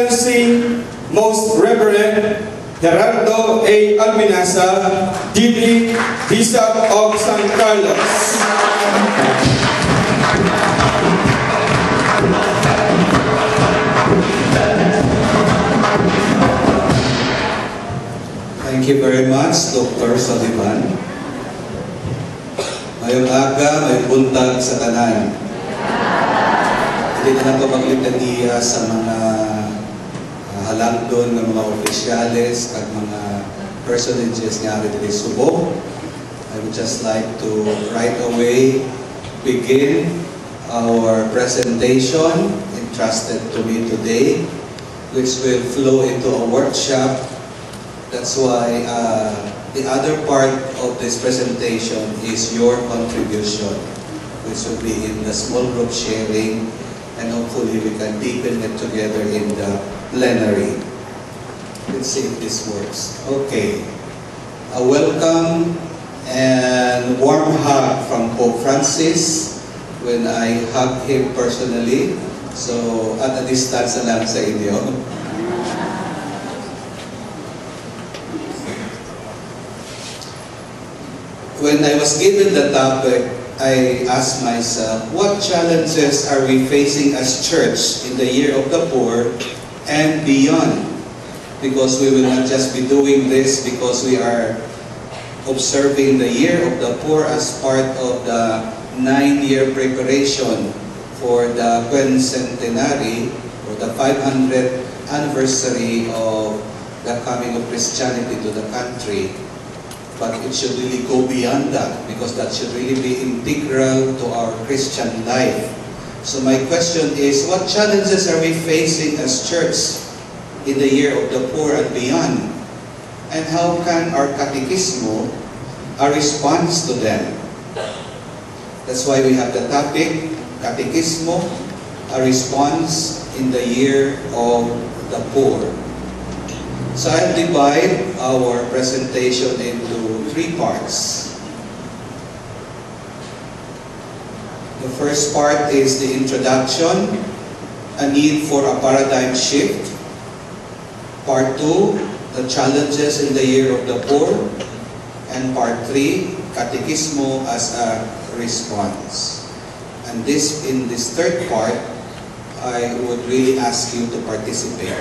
Excellency, Most Reverend Gerardo A. Almenasa, D.D. Bishop of San Carlos. Thank you very much, Dr. Soliman. Mayong aga, may buntag sa tanan. Hindi na nato maglitaniya sa mga halagdon ng mga opisyales at mga personages nga rin dito Subo. I would just like to right away begin our presentation entrusted to me today, which will flow into a workshop. That's why the other part of this presentation is your contribution, which will be in the small group sharing, and hopefully we can deepen it together in the plenary. Let's see if this works. Okay. A welcome and warm hug from Pope Francis when I hug him personally. So, at a distance na lang sa inyo. When I was given the topic, I asked myself, what challenges are we facing as church in the year of the poor and beyond? Because we will not just be doing this because we are observing the year of the poor as part of the 9-year preparation for the quincentenary or the 500th anniversary of the coming of Christianity to the country. But it should really go beyond that because that should really be integral to our Christian life. So my question is, what challenges are we facing as church in the year of the poor and beyond? And how can our catechismo a response to them? That's why we have the topic, Catechismo, a response in the year of the poor. So I'll divide our presentation into 3 parts. The first part is the introduction, a need for a paradigm shift. Part 2, the challenges in the year of the poor. And part 3, Catechismo as a response. And in this third part, I would really ask you to participate.